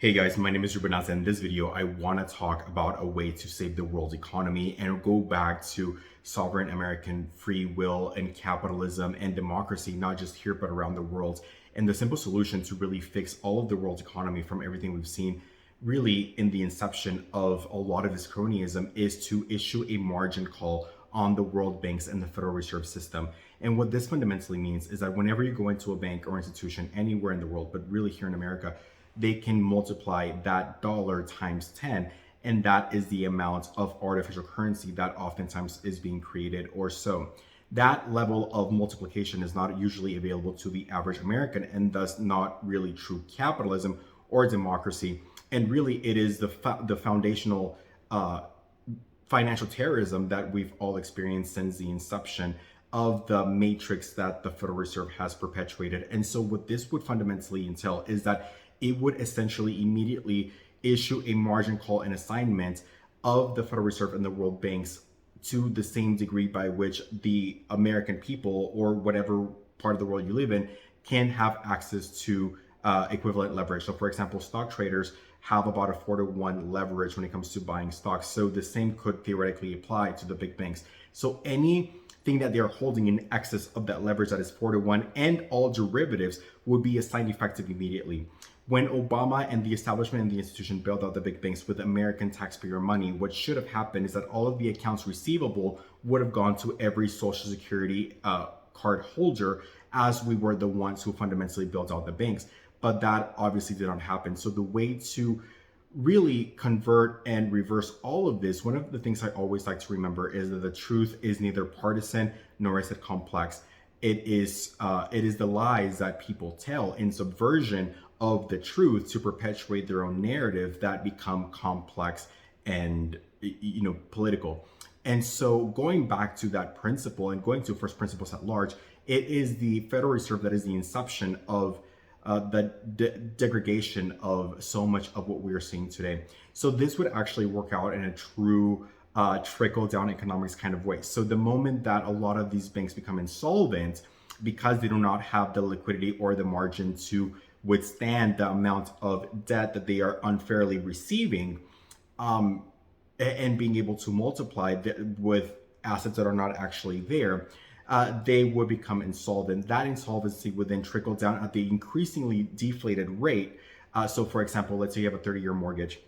Hey guys, my name is Ruben Naz, and in this video, I want to talk about a way to save the world's economy and go back to sovereign American free will and capitalism and democracy, not just here, but around the world. And the simple solution to really fix all of the world's economy from everything we've seen really in the inception of a lot of this cronyism is to issue a margin call on the world banks and the Federal Reserve System. And what this fundamentally means is that whenever you go into a bank or institution anywhere in the world, but really here in America, they can multiply that dollar times 10, and that is the amount of artificial currency that oftentimes is being created or so. That level of multiplication is not usually available to the average American, and thus not really true capitalism or democracy. And really, it is the foundational financial terrorism that we've all experienced since the inception of the matrix that the Federal Reserve has perpetuated. And so what this would fundamentally entail is that it would essentially immediately issue a margin call and assignment of the Federal Reserve and the world banks to the same degree by which the American people or whatever part of the world you live in can have access to equivalent leverage. So for example, stock traders have about a 4-to-1 leverage when it comes to buying stocks. So the same could theoretically apply to the big banks. So anything that they are holding in excess of that leverage that is 4-to-1 and all derivatives would be assigned effective immediately. When Obama and the establishment and the institution bailed out the big banks with American taxpayer money, what should have happened is that all of the accounts receivable would have gone to every Social Security card holder, as we were the ones who fundamentally built out the banks. But that obviously did not happen. So the way to really convert and reverse all of this, one of the things I always like to remember is that the truth is neither partisan nor is it complex. It is the lies that people tell in subversion of the truth to perpetuate their own narrative that become complex and political. And so going back to that principle and going to first principles at large, it is the Federal Reserve that is the inception of the degradation of so much of what we are seeing today. So this would actually work out in a true trickle down economics kind of way. So the moment that a lot of these banks become insolvent because they do not have the liquidity or the margin to withstand the amount of debt that they are unfairly receiving, and being able to multiply with assets that are not actually there, they would become insolvent. That insolvency would then trickle down at the increasingly deflated rate. So for example, let's say you have a 30-year mortgage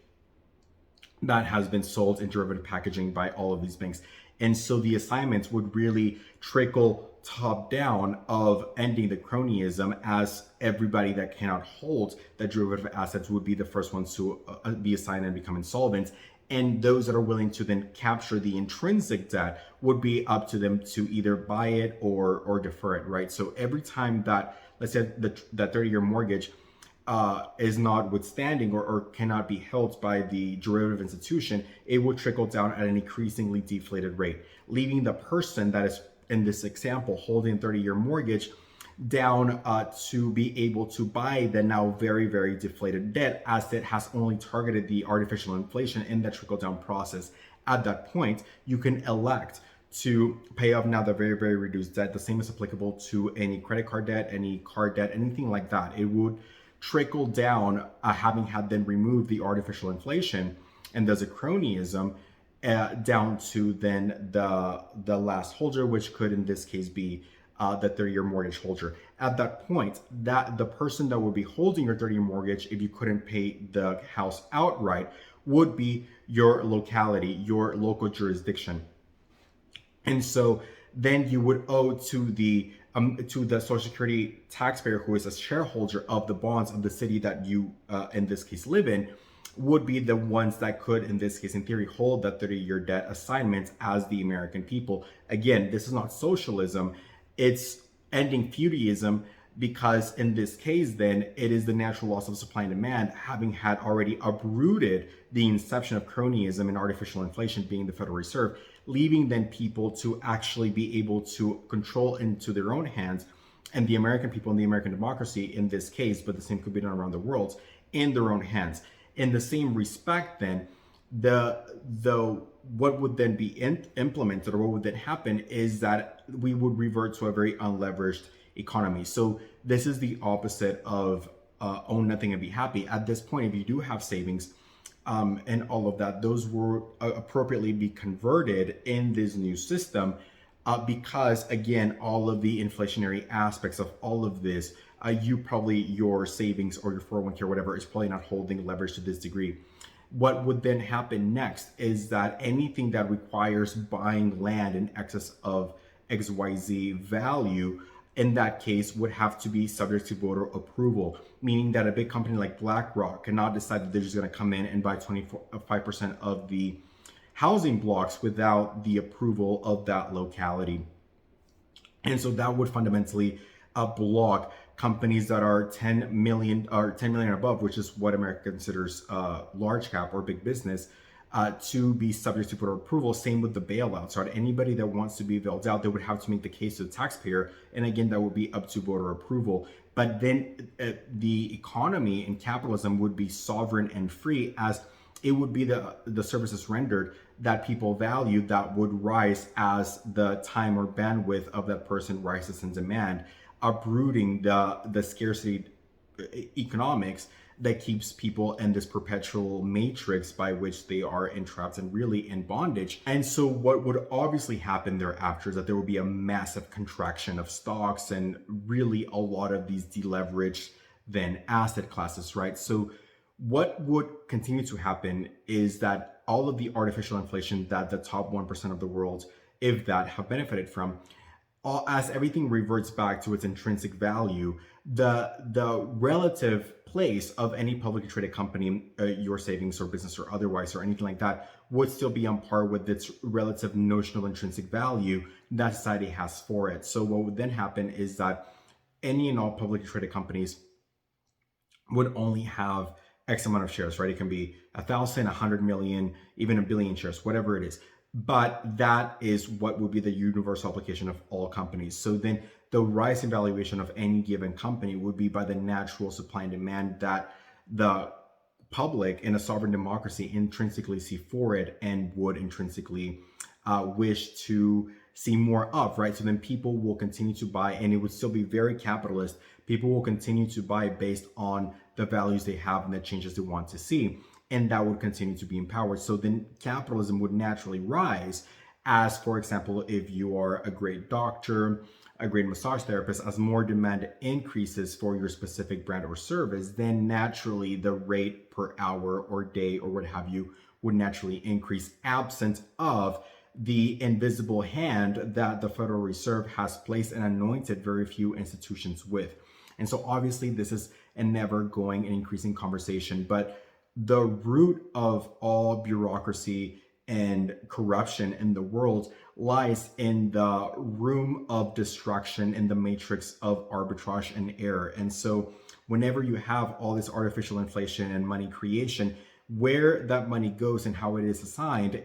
that has been sold in derivative packaging by all of these banks. And so the assignments would really trickle top down of ending the cronyism, as everybody that cannot hold the derivative assets would be the first ones to be assigned and become insolvent. And those that are willing to then capture the intrinsic debt would be up to them to either buy it or defer it, right? So every time that, let's say that 30-year mortgage is not withstanding or cannot be held by the derivative institution, it will trickle down at an increasingly deflated rate, leaving the person that is, in this example, holding 30-year mortgage down to be able to buy the now very, very deflated debt, as it has only targeted the artificial inflation in that trickle down process. At that point, you can elect to pay off now the very, very reduced debt. The same is applicable to any credit card debt, any card debt, anything like that. It would trickle down, having had then removed the artificial inflation and thus a cronyism, down to then the last holder, which could in this case be the 30-year mortgage holder. At that point, that the person that would be holding your 30-year mortgage, if you couldn't pay the house outright, would be your locality, your local jurisdiction. And so then you would owe to the Social Security taxpayer, who is a shareholder of the bonds of the city that you, in this case, live in, would be the ones that could, in this case, in theory, hold that 30-year debt assignment as the American people. Again, this is not socialism. It's ending feudalism, because in this case, then, it is the natural laws of supply and demand, having had already uprooted the inception of cronyism and artificial inflation being the Federal Reserve, leaving then people to actually be able to control into their own hands, and the American people and the American democracy in this case, but the same could be done around the world, in their own hands. In the same respect, then, what would then be implemented, or what would then happen, is that we would revert to a very unleveraged economy. So this is the opposite of own nothing and be happy. At this point, if you do have savings and all of that, those will appropriately be converted in this new system because, again, all of the inflationary aspects of all of this, your savings or your 401k or whatever is probably not holding leverage to this degree. What would then happen next is that anything that requires buying land in excess of XYZ value, in that case, would have to be subject to voter approval, meaning that a big company like BlackRock cannot decide that they're just going to come in and buy 25% of the housing blocks without the approval of that locality. And so that would fundamentally block companies that are 10 million or 10 million above, which is what America considers large cap or big business, to be subject to voter approval. Same with the bailouts, right? Anybody that wants to be bailed out, they would have to make the case to the taxpayer. And again, that would be up to voter approval. But then the economy and capitalism would be sovereign and free, as it would be the services rendered that people value that would rise as the time or bandwidth of that person rises in demand, uprooting the scarcity economics that keeps people in this perpetual matrix by which they are entrapped and really in bondage. And so what would obviously happen thereafter is that there would be a massive contraction of stocks and really a lot of these deleveraged then asset classes, right? So what would continue to happen is that all of the artificial inflation that the top 1% of the world, if that, have benefited from, as everything reverts back to its intrinsic value, the relative place of any publicly traded company, your savings or business or otherwise or anything like that, would still be on par with its relative notional intrinsic value that society has for it. So what would then happen is that any and all publicly traded companies would only have X amount of shares, right? It can be 1,000, 100 million, even a billion shares, whatever it is. But that is what would be the universal application of all companies. So then the rise in valuation of any given company would be by the natural supply and demand that the public in a sovereign democracy intrinsically see for it and would intrinsically wish to see more of, right? So then people will continue to buy, and it would still be very capitalist. People will continue to buy based on the values they have and the changes they want to see. And that would continue to be empowered. So then capitalism would naturally rise, as, for example, if you are a great doctor, a great massage therapist, as more demand increases for your specific brand or service, then naturally the rate per hour or day or what have you would naturally increase, absent of the invisible hand that the Federal Reserve has placed and anointed very few institutions with. And so obviously this is a never going and increasing conversation, but the root of all bureaucracy and corruption in the world lies in the room of destruction in the matrix of arbitrage and error. And so whenever you have all this artificial inflation and money creation, where that money goes and how it is assigned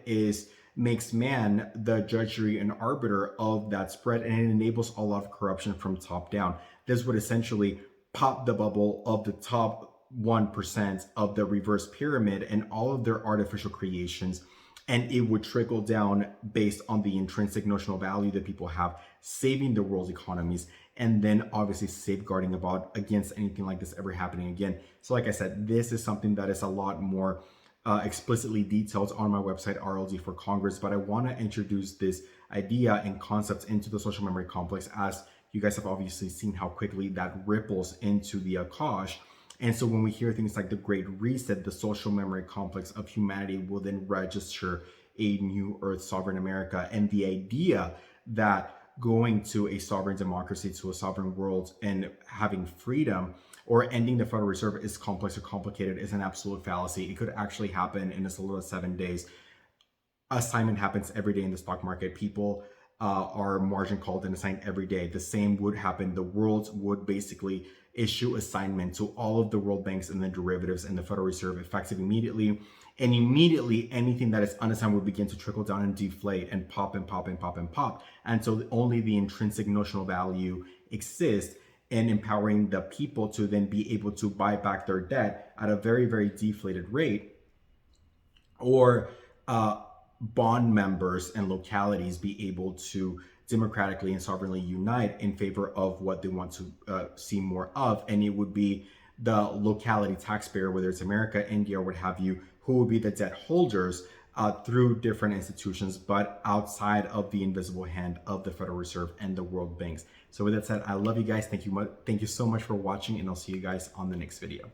makes man the judge, jury, and arbiter of that spread, and it enables a lot of corruption from top down. This would essentially pop the bubble of the top 1% of the reverse pyramid and all of their artificial creations, and it would trickle down based on the intrinsic notional value that people have, saving the world's economies, and then obviously safeguarding against anything like this ever happening again. So like I said, this is something that is a lot more explicitly detailed on my website, RLD for Congress, but I want to introduce this idea and concepts into the social memory complex, as you guys have obviously seen how quickly that ripples into the Akash. And so when we hear things like the Great Reset, the social memory complex of humanity will then register a new Earth sovereign America. And the idea that going to a sovereign democracy, to a sovereign world, and having freedom or ending the Federal Reserve is complex or complicated is an absolute fallacy. It could actually happen in as little as 7 days. Assignment happens every day in the stock market. People are margin called and assigned every day. The same would happen. The world would basically issue assignment to all of the world banks and the derivatives and the Federal Reserve effective immediately. And immediately anything that is unassigned would begin to trickle down and deflate and pop and pop and pop and pop. And so only the intrinsic notional value exists in empowering the people to then be able to buy back their debt at a very, very deflated rate, or bond members and localities be able to democratically and sovereignly unite in favor of what they want to see more of. And it would be the locality taxpayer, whether it's America, India, or what have you, who will be the debt holders through different institutions, but outside of the invisible hand of the Federal Reserve and the world banks. So with that said, I love you guys. Thank you so much for watching, and I'll see you guys on the next video.